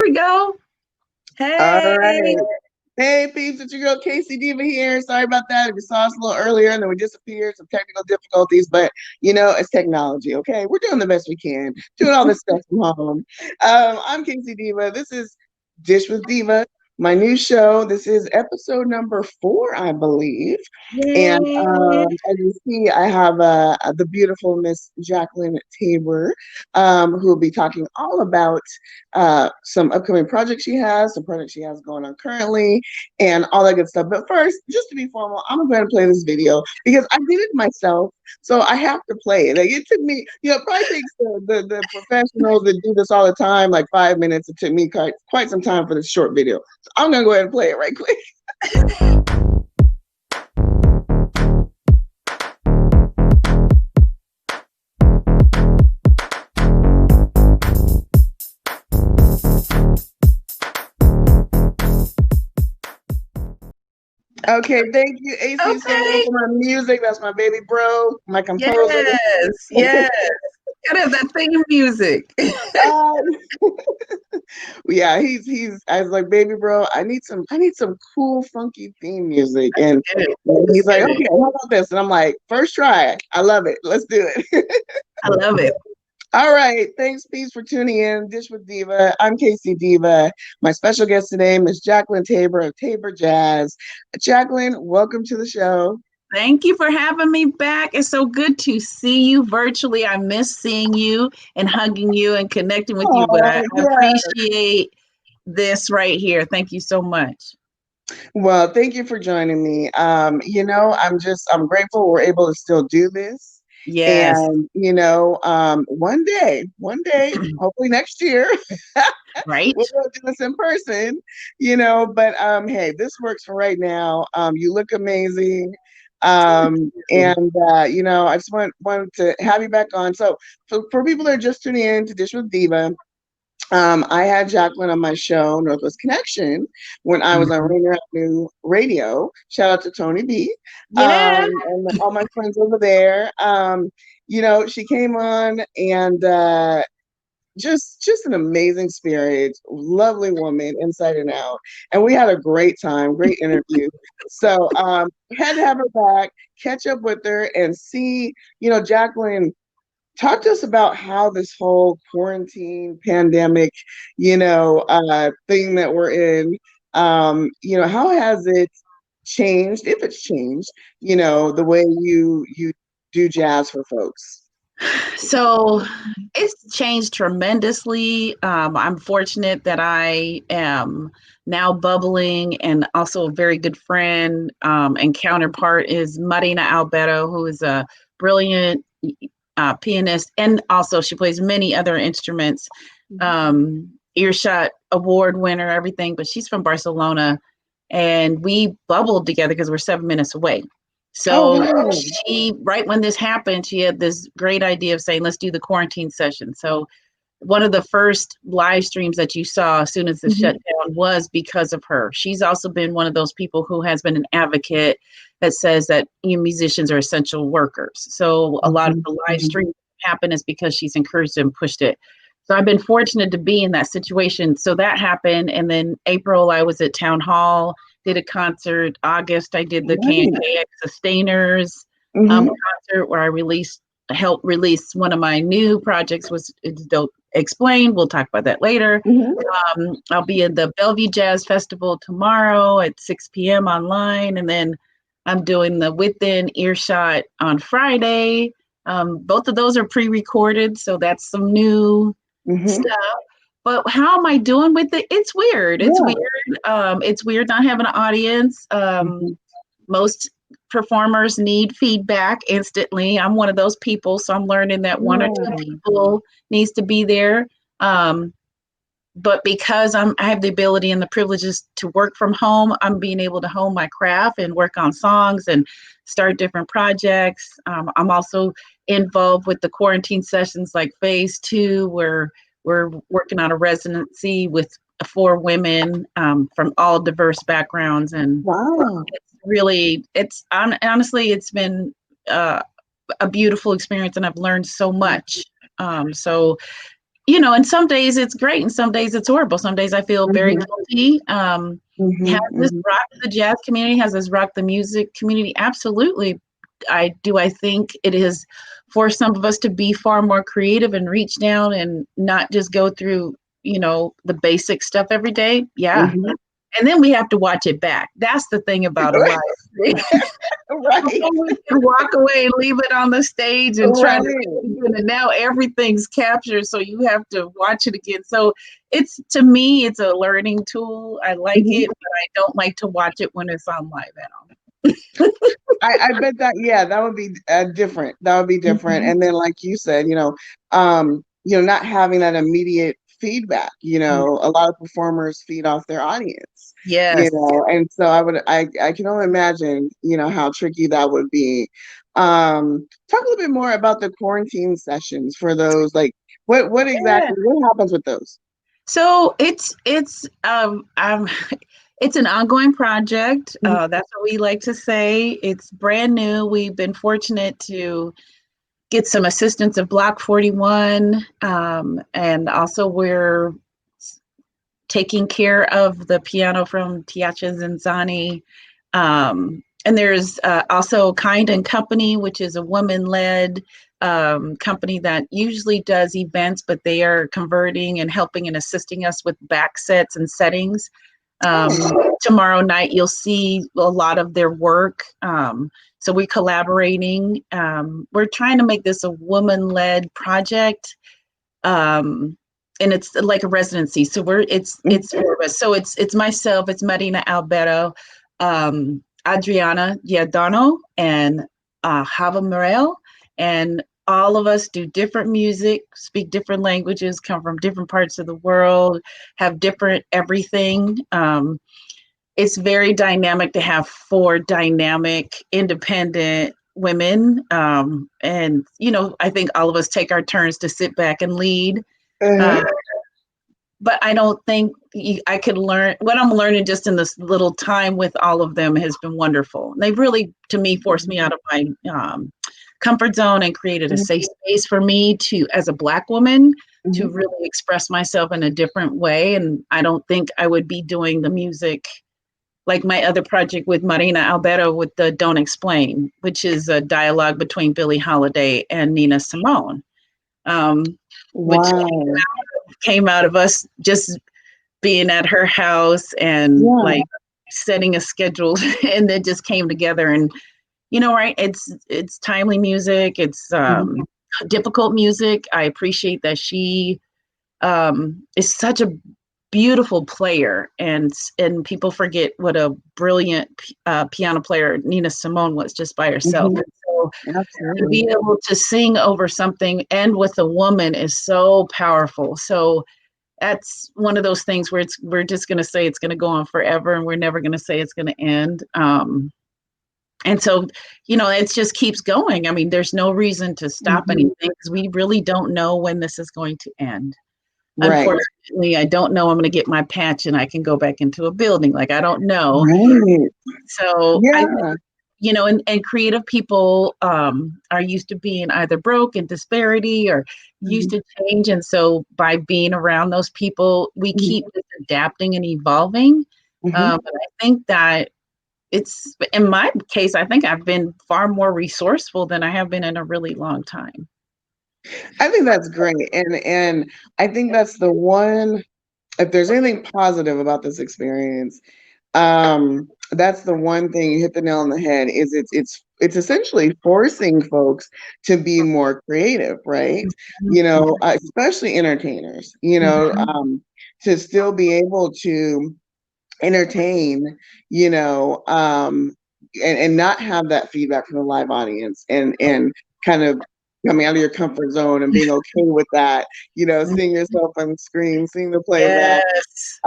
we go. All Hey. right. Hey, peeps, it's your girl K-Cee Deeva here. Sorry about that. If you saw us a little earlier and then we disappeared, some technical difficulties, but it's technology, okay? We're doing the best we can, doing all this stuff from home. I'm K-Cee Deeva. This is Dish with Diva, my new show. This is episode number 4, I believe. And Yay. as you see, I have the beautiful Miss Jacqueline Tabor, who will be talking all about some upcoming projects she has, some projects she has going on currently, and all that good stuff. But first, just to be formal, I'm going to play this video because I did it myself, so I have to play it. Like, it took me, it probably takes the professionals that do this all the time like 5 minutes. It took me quite some time for this short video. So I'm going to go ahead and play it right quick. Okay, thank you, AC Stereo, Okay. for my music. That's my baby bro, my composer. Yes. Gotta have that thing of music. Uh, yeah, he's. I was like, baby bro, I need some cool, funky theme music, and Good. he's like, Good. okay, how about this? And I'm like, first try, I love it. Let's do it. I love it. All right, thanks, peace, for tuning in. Dish with Diva. I'm K-Cee Deeva. My special guest today, Miss Jacqueline Tabor of Tabor Jazz. Jacqueline, welcome to the show. Thank you for having me back. It's so good to see you virtually. I miss seeing you and hugging you and connecting with you, but I Oh, yeah. appreciate this right here. Thank you so much. Well, thank you for joining me. I'm grateful we're able to still do this. Yes. And, one day, hopefully next year, Right? we'll go do this in person, but hey, this works for right now. You look amazing. I just wanted to have you back on. So for people that are just tuning in to Dish with Diva, I had Jacqueline on my show, Northwest Connection, when I was on Mhm. Rainier Avenue Radio. Shout out to Tony B. Yeah. And all my friends over there. She came on and just an amazing spirit, lovely woman, inside and out. And we had a great time, great interview. So had to have her back, catch up with her, and see, Jacqueline, talk to us about how this whole quarantine pandemic, thing that we're in, how has it changed, if it's changed, the way you do jazz for folks? So it's changed tremendously. I'm fortunate that I am now bubbling, and also a very good friend and counterpart is Marina Alberto, who is a brilliant pianist, and also she plays many other instruments. Earshot award winner, everything, but she's from Barcelona, and we bubbled together because we're 7 minutes away. Oh, So wow. she, right when this happened, she had this great idea of saying, let's do the quarantine session. So one of the first live streams that you saw as soon as the Mhm. shutdown was because of her. She's also been one of those people who has been an advocate that says that musicians are essential workers. So a lot of Mhm. the live Mhm. streams happen is because she's encouraged and pushed it. So I've been fortunate to be in that situation. So that happened. And then April, I was at Town Hall, did a concert. August, I did the Nice. KX Sustainers Mhm. concert where I helped release one of my new projects, was it's Dope Explained. We'll talk about that later. Mhm. I'll be in the Bellevue Jazz Festival tomorrow at 6 p.m. online. And then I'm doing the Within Earshot on Friday. Both of those are pre-recorded, so that's some new Mhm. stuff. But how am I doing with it? It's weird. It's Yeah. weird. It's weird not having an audience. Mhm. Most performers need feedback instantly. I'm one of those people, so I'm learning that one or two Yeah. people needs to be there. Um, but because I have the ability and the privileges to work from home, I'm being able to hone my craft and work on songs and start different projects. I'm also involved with the quarantine sessions like phase 2, where we're working on a residency with 4 women from all diverse backgrounds. And Wow. it's really, honestly, it's been uh, a beautiful experience, and I've learned so much. So and some days it's great and some days it's horrible. Some days I feel very Mm-hmm. guilty. Has this Mm-hmm. rock the jazz community? Has this rock the music community? Absolutely. I think it is forced some of us to be far more creative and reach down and not just go through, the basic stuff every day. Yeah. Mm-hmm. And then we have to watch it back. That's the thing about a live thing. Right. Before we can walk away and leave it on the stage and try to Right. do it again. And now everything's captured, so you have to watch it again. So it's to me, it's a learning tool. I like Mm-hmm. it, but I don't like to watch it when it's on live at all. I bet that, yeah, that would be different. That would be different. Mhm. And then, like you said, not having that immediate feedback. A lot of performers feed off their audience. Yes. And so I can only imagine, how tricky that would be. Talk a little bit more about the quarantine sessions for those. Like, what Yeah. exactly what happens with those? So it's an ongoing project. Mhm. That's what we like to say. It's brand new. We've been fortunate to get some assistance of Block 41, and also we're taking care of the piano from Tiacha Zinzani. And there's also Kind and Company, which is a woman-led company that usually does events, but they are converting and helping and assisting us with back sets and settings. Um, Oh, Tomorrow night, you'll see a lot of their work. So we're collaborating. We're trying to make this a woman-led project, and it's like a residency. So mhm. it's four of us. So it's myself, it's Marina Alberto, Adriana Giordano, and Hava Morel, and all of us do different music, speak different languages, come from different parts of the world, have different everything. It's very dynamic to have four dynamic, independent women. And, I think all of us take our turns to sit back and lead. Uh-huh. Uh, but I don't think I could learn what I'm learning just in this little time with all of them has been wonderful. They've really, to me, forced me out of my comfort zone and created a safe space for me to, as a Black woman, to Mhm. really express myself in a different way. And I don't think I would be doing the music like my other project with Marina Alberto with the Don't Explain, which is a dialogue between Billie Holiday and Nina Simone, um, which Wow. came out of us just being at her house and Yeah. like setting a schedule, and it just came together. And right, it's timely music, it's Mhm. difficult music. I appreciate that she is such a beautiful player, and people forget what a brilliant piano player Nina Simone was just by herself. Mhm. And so to Absolutely. be able to sing over something and with a woman is so powerful. So that's one of those things where we're just going to say it's going to go on forever, and we're never going to say it's going to end. And so, it just keeps going. I mean, there's no reason to stop Mhm. anything because we really don't know when this is going to end. Right. Unfortunately, I don't know I'm going to get my patch and I can go back into a building. Like, I don't know. Right. So I think, Yeah. and creative people are used to being either broke in disparity or used Mhm. to change. And so by being around those people, we Mhm. keep just adapting and evolving. Mhm. But I think that it's, in my case, I think I've been far more resourceful than I have been in a really long time. I think that's great. And I think that's the one, if there's anything positive about this experience, that's the one thing you hit the nail on the head is it's essentially forcing folks to be more creative, right? Especially entertainers, Mhm. to still be able to entertain, you know, and not have that feedback from the live audience and kind of coming out of your comfort zone and being okay with that, seeing yourself on screen, seeing the playback, Yes.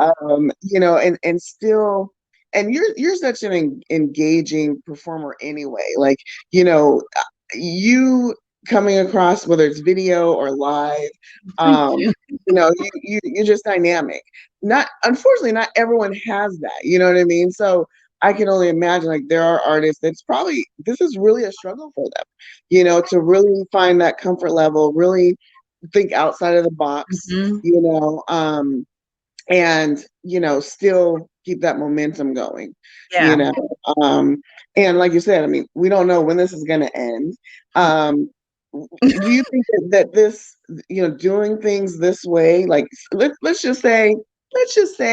and still, and you're such an engaging performer anyway. Like, you coming across, whether it's video or live, Thank um, you. you're just dynamic. Not unfortunately, not everyone has that. You know what I mean? So I can only imagine, like, there are artists that's probably this is really a struggle for them, to really find that comfort level, really think outside of the box, Hmm. and still keep that momentum going, you Yeah. know. Um, and like you said, I mean, we don't know when this is going to end. Um, do you think that this, doing things this way, like let's just say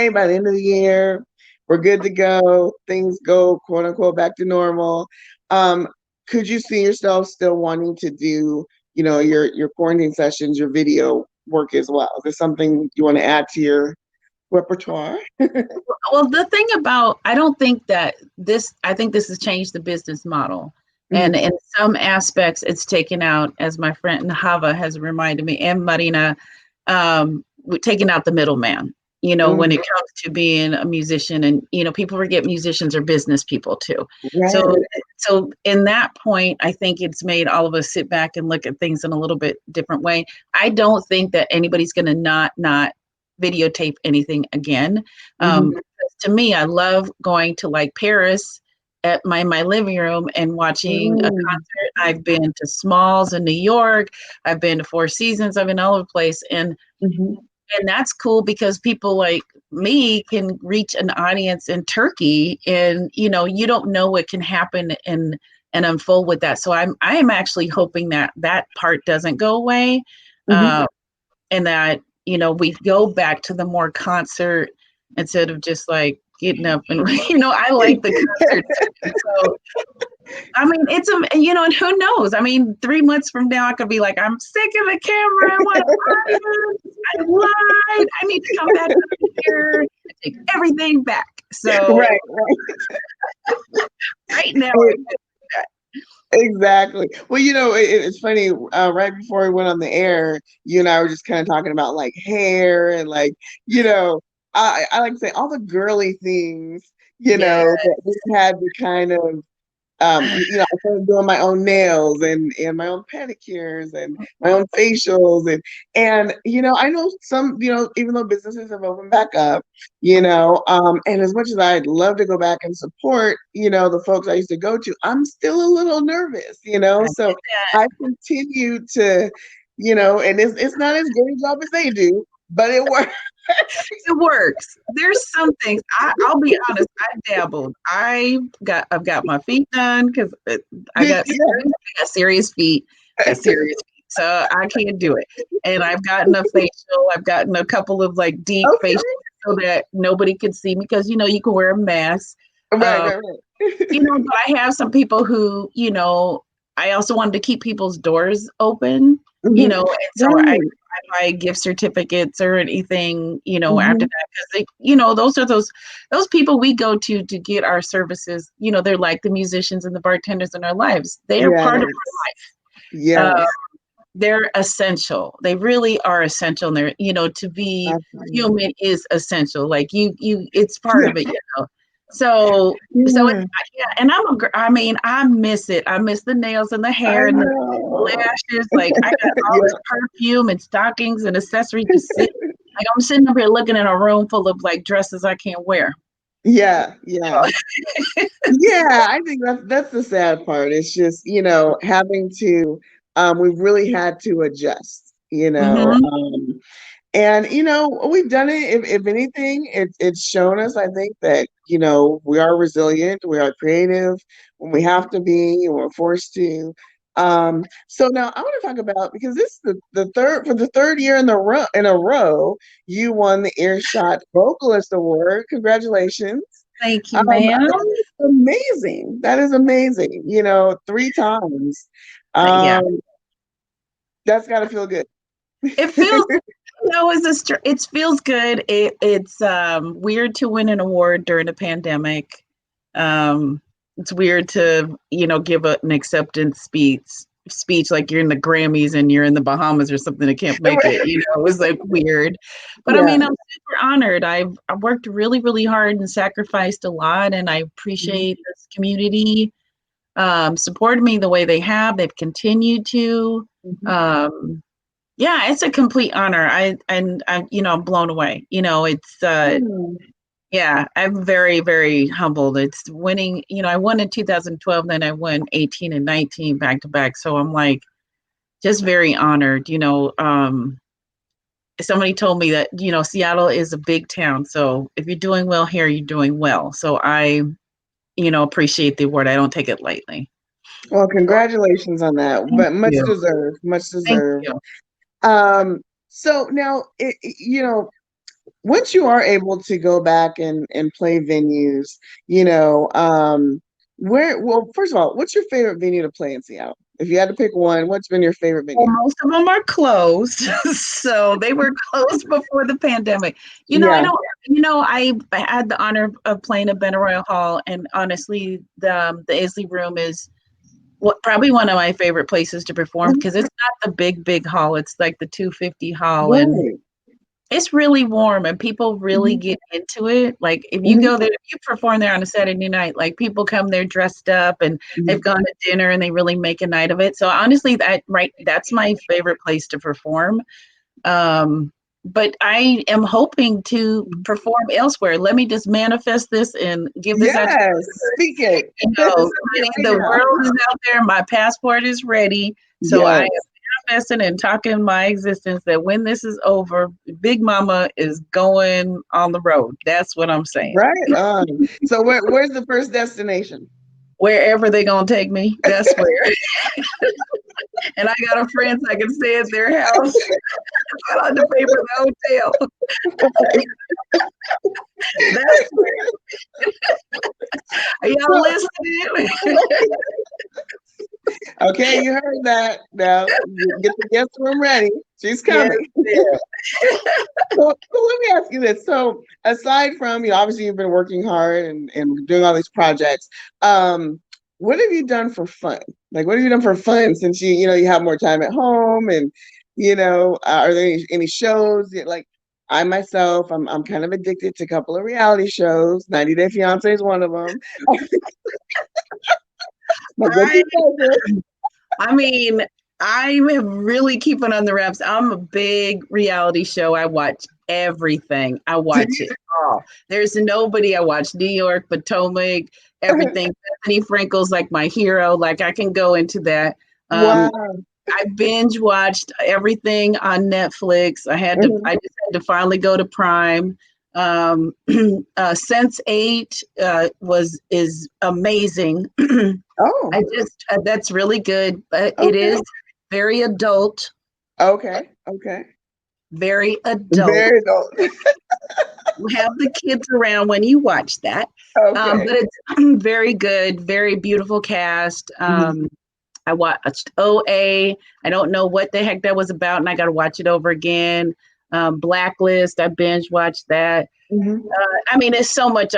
by the end of the year, we're good to go, things go quote unquote back to normal. Um, could you see yourself still wanting to do, your quarantine sessions, your video work as well? Is there something you want to add to your repertoire? Well, the thing about, I don't think that I think this has changed the business model. And Hmm. in some aspects, it's taken out, as my friend Hava has reminded me, and Marina, taking out the middleman, when it Hmm. comes to being a musician. And, people forget musicians are business people too. So, Right. so in that point, I think it's made all of us sit back and look at things in a little bit different way. I don't think that anybody's going to not videotape anything again. Hmm. Um, to me, I love going to like Paris at my living room and watching a Mm. concert. I've been to Smalls in New York. I've been to Four Seasons. I've been all over the place, Hmm. and that's cool because people like me can reach an audience in Turkey, and you don't know what can happen and unfold with that. So I am actually hoping that that part doesn't go away, Hmm. uh, and that we go back to the more concert instead of just like getting up and I like the concert setting. So I mean, it's a and who knows? I mean, 3 months from now, I could be like, I'm sick of the camera. I want audience. I lied. I need to come back up here and take everything back. So Right, right. right now, I can do that. Exactly. Well, it's funny. Right before we went on the air, you and I were just kind of talking about like hair and like, you know, I like to say all the girly things, Yeah. that we had to kind of I started doing my own nails and my own pedicures and my own facials and I know some, even though businesses have opened back up, and as much as I'd love to go back and support, the folks I used to go to, I'm still a little nervous, I so get that. I continue to, and it's not as great a job as they do, but it works. It works. There's some things. I'll be honest. I dabbled. I've got my feet done because Yeah. I got serious feet. Got serious feet. So I can't do it. And I've gotten a facial. I've gotten a couple of like deep facials Okay. so that nobody could see me because you can wear a mask. Right, Um, right, right. but I have some people who, I also wanted to keep people's doors open, Mhm. and so I Right. buy gift certificates or anything, after Mhm. that, because those are those people we go to get our services. They're like the musicians and the bartenders in our lives. They are part of Yes. our life. Yes. They're essential. They really are essential. And they're, to be Absolutely. human is essential. Like it's part Yeah. of it. So it's, Yeah. yeah, and I mean, I miss it. I miss the nails and the I hair and the know. lashes. Like I got all Yeah. this perfume and stockings and accessories to sit. Like I'm sitting up here looking in a room full of like dresses I can't wear. Yeah. Yeah. Yeah. I think that's the sad part. It's just, having to we've really had to adjust, Mm-hmm. and we've done it. If anything, it's shown us, I think, that we are resilient, we are creative when we have to be, and we're forced to. So now I want to talk about, because this is the third year in a row, you won the Earshot Vocalist Award. Congratulations. Thank you, ma'am. That is amazing. That is amazing. 3 times. Yeah, Um, that's got to feel good. it feels. It feels good. It's weird to win an award during a pandemic. It's weird to give an acceptance speech like you're in the Grammys and you're in the Bahamas or something that can't make Right. it. It was like weird, but I Yeah. mean, I'm super honored. I worked really, really hard and sacrificed a lot, and I Mhm. appreciate this community supported me the way they have. They've continued to. Mhm. Um, yeah, it's a complete honor. I'm blown away. It's Hmm. yeah, I'm very, very humbled. It's winning, I won in 2012, then I won 18 and 19 back to back. So I'm like, just very honored. Somebody told me that, Seattle is a big town. So if you're doing well here, you're doing well. So I, appreciate the award. I don't take it lightly. Well, congratulations on that, Thank but much you. deserved, much Thank deserved. you. So now, once you are able to go back and play venues, well, first of all, what's your favorite venue to play in Seattle? If you had to pick one, what's been your favorite Well, venue? most of them are closed. So they were closed before the pandemic. I Yeah. don't, I had the honor of playing at Benaroya Hall, and honestly, the Isley Room is probably one of my favorite places to perform because it's not the big hall. It's like the 250 hall, and Right. it's really warm and people really Mhm. get into it. Like if you Mhm. go there, if you perform there on a Saturday night, like people come there dressed up and they've Mhm. gone to dinner and they really make a night of it. So honestly, that's my favorite place to perform. Um, but I am hoping to perform elsewhere. Let me just manifest this and give this out to Yes, speak it. Speak it honey, right the now. world is out there. My passport is ready. So I am Yes. manifesting and talking my existence that when this is over, Big Mama is going on the road. That's what I'm saying. Right on. So where's the first destination? Wherever they gonna take me, that's where. And I got a friends I can stay at their house. Fill out the pay for the hotel. That's are y'all So, listening? okay, you heard that. Now get the guest room ready. She's Yes, coming. yeah. So let me ask you this. So aside from, obviously you've been working hard and doing all these projects. Um, what have you done for fun? Like what have you done for fun since you have more time at home and are there any shows like I myself, I'm kind of addicted to a couple of reality shows. 90 Day Fiance is one of them. My guilty I pleasure. I mean, I am really keeping on the wraps. I'm a big reality show. I watch everything. I watch it all. There's nobody. I watch New York, Potomac, everything. Bethany Frankel's like my hero. Like I can go into that. Um, Wow. I binge watched everything on Netflix. Mhm. I just had to finally go to Prime. Um, Sense Eight is amazing. Oh, That's really good, but it okay. is very adult, Okay. Okay. very adult. Very adult. Have the kids around when you watch that. Okay. But it's very good, very beautiful cast. Mhm. I watched OA. I don't know what the heck that was about, and I got to watch it over again. Blacklist, I binge watched that. Mhm. I mean, it's so much.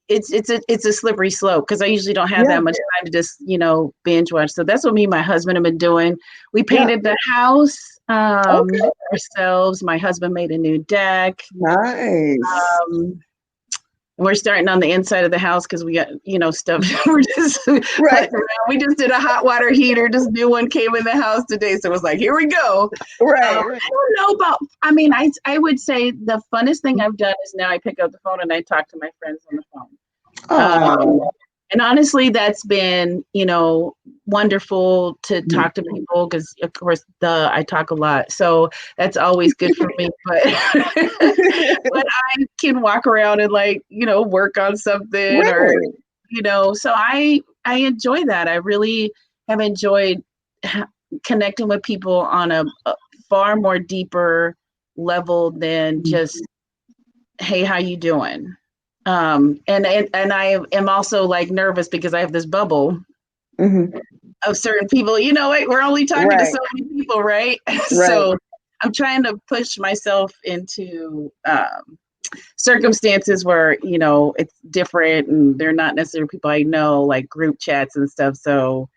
It's a slippery slope because I usually don't have Yeah. that much time to just binge watch. So that's what me and my husband have been doing. We Yeah. painted the house Okay. ourselves. My husband made a new deck. Nice. Um, we're starting on the inside of the house because we got stuff. We're just Right. putting around. We just did a hot water heater. This new one came in the house today, so it was like, here we go. Right. I Right. don't know about. I mean, I would say the funnest thing I've done is now I pick up the phone and I talk to my friends on the phone. Um, Oh. and honestly, that's been, wonderful to Mhm. talk to people because, of course, I talk a lot. So that's always good for me. But but I can walk around and work on something or, Right. so I enjoy that. I really have enjoyed connecting with people on a far more deeper level than Mhm. just hey, how you doing? And I am also like nervous because I have this bubble Mhm. of certain people. We're only talking to Right. so many people, right? Right. So I'm trying to push myself into circumstances where it's different and they're not necessarily people I know, like group chats and stuff. So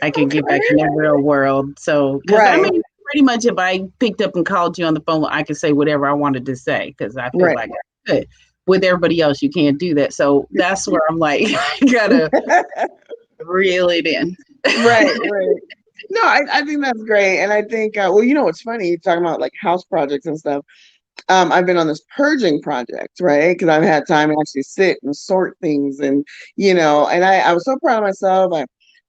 I can get back in Okay. the real world. So, because I Right. mean, pretty much if I picked up and called you on the phone, I could say whatever I wanted to say because I feel Right. like I could. With everybody else, you can't do that. So that's where I'm like, you gotta reel it in. Right. Right. No, I think that's great. And I think, well, what's funny, you're talking about like house projects and stuff. I've been on this purging project, right? Because I've had time to actually sit and sort things and I was so proud of myself.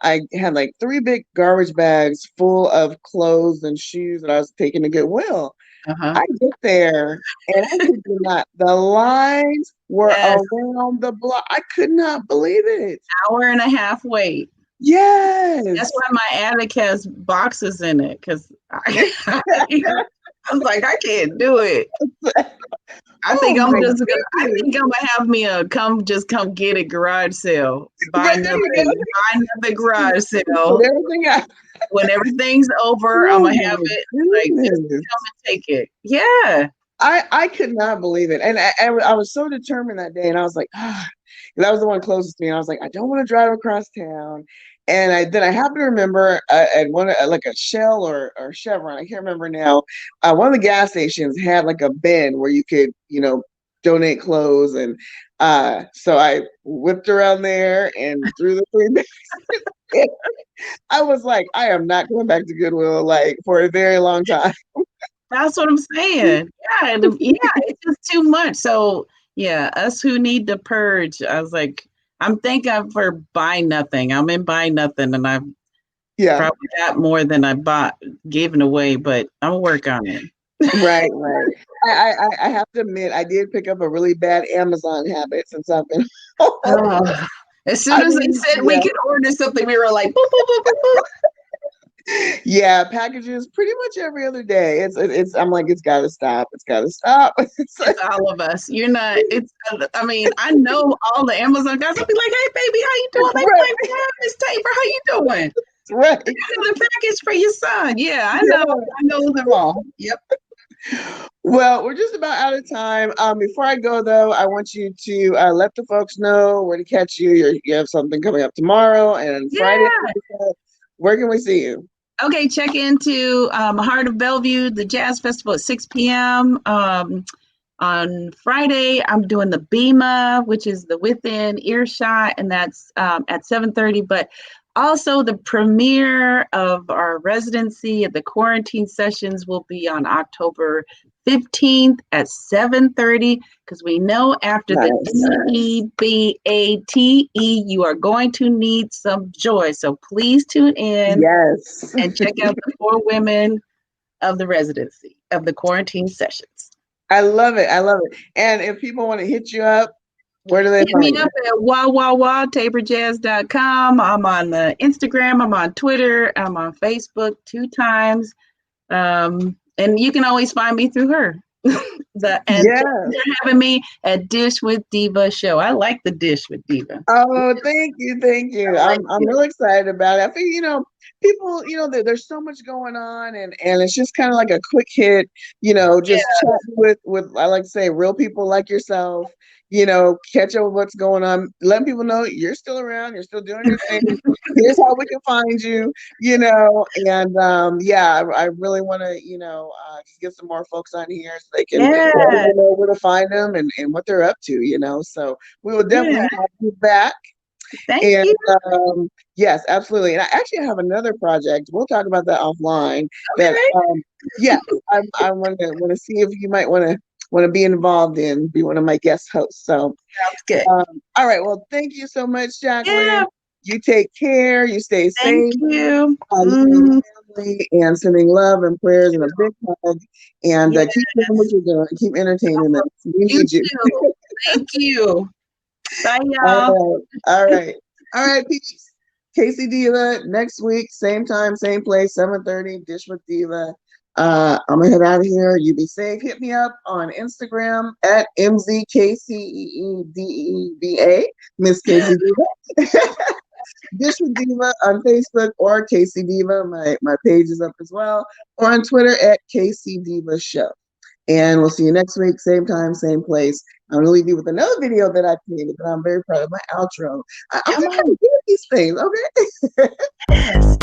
I had like 3 big garbage bags full of clothes and shoes that I was taking to Goodwill. Uh-huh. I get there and I kid you not, the lines were Yes. around the block. I could not believe it. Hour and a half wait. That's Yes. why my attic has boxes in it because I was like, I can't do it. I Oh think I'm my just gonna. I goodness. think I'm gonna have me a come get it garage sale. Right there you go. Buy nothing garage Put sale. everything out. When everything's over, I'm Oh gonna have my it. Like just come goodness. and take it. Yeah, I could not believe it. And I was so determined that day. And I was like, that was the one closest to me. I was like, I don't want to drive across town. And then I happen to remember at one, like a Shell or Chevron, I can't remember now. One of the gas stations had like a bin where you could, donate clothes. And so I whipped around there and threw the 3 bags. I was like, I am not going back to Goodwill like for a very long time. that's what I'm saying. Yeah, it's just too much. So yeah, us who need to purge. I was like, I'm thinking for buy nothing. I'm in buy nothing, and I've Yeah. probably got more than I bought given away, but I'm gonna work on it. Right, right. I have to admit, I did pick up a really bad Amazon habit since I've been home. Oh, as soon I as they mean, said we yeah, could order something, we were like, boop, boop, boop, boop, boop. yeah, packages pretty much every other day. It's. I'm like, it's got to stop. It's got to stop. It's like, It's all of us. You're not. It's. I mean, I know all the Amazon guys. I'll be like, "Hey, baby, how you doing?" They be right, like, "Yeah, Miss Tabor, how you doing? right. I got a package for your son." Yeah, I know. Yeah. I know them all. Yep. Well, we're just about out of time. Before I go though, I want you to let the folks know where to catch you. You have something coming up tomorrow and Friday. Yeah. Where can we see you? Okay. Check into Heart of Bellevue, the Jazz Festival at 6 p.m. On Friday, I'm doing the BEMA, which is the Within Earshot, and that's at 7:30. But also the premiere of our residency at the quarantine sessions will be on October 15th at 7:30, because we know after the Nice. DEBATE, you are going to need some joy. So please tune in Yes. and check out the 4 women of the residency of the quarantine sessions. I love it. I love it. And if people want to hit you up, where do they Hit me find you? up at wowwowtaborjazz.com. I'm on the Instagram, I'm on Twitter, I'm on Facebook 2 times. And you can always find me through her. And thanks Yeah. for having me at Dish with Diva show. I like the Dish with Diva. Oh, thank you, thank you. I like I'm it. really excited about it. I think people, there's so much going on, and it's just kind of like a quick hit, just Yeah, chatting with I like to say real people like yourself. Catch up with what's going on, letting people know you're still around, you're still doing your thing. Here's how we can find you, and yeah, I really want to, just get some more folks on here so they can let yeah, people know where to find them and what they're up to, so we will definitely yeah. have you back. Thank And you. yes, absolutely. And I actually have another project. We'll talk about that offline. That Okay. yeah, I want to see if you might want to be involved in, be one of my guest hosts. So Sounds good. all right. Well, thank you so much, Jacqueline. Yeah, You take care. You stay thank safe. you. You stay with family, and sending love and prayers and a big hug. And Yes, keep doing what you're doing. Keep entertaining us. We you need you. too. Thank you. Bye, All y'all. right. All right. All right, peace. K-Cee Deeva next week, same time, same place, 7:30, Dish with Diva. I'm gonna head out of here. You be safe. Hit me up on Instagram at MZKCEEDEVA, Miss K-Cee Deeva. Dish with Diva on Facebook or K-Cee Deeva. My page is up as well. Or on Twitter at K-Cee Deeva Show. And we'll see you next week, same time, same place. I'm going to leave you with another video that I created that I'm very proud of, my outro. I'm Come just trying on. to do these things, okay? Yes.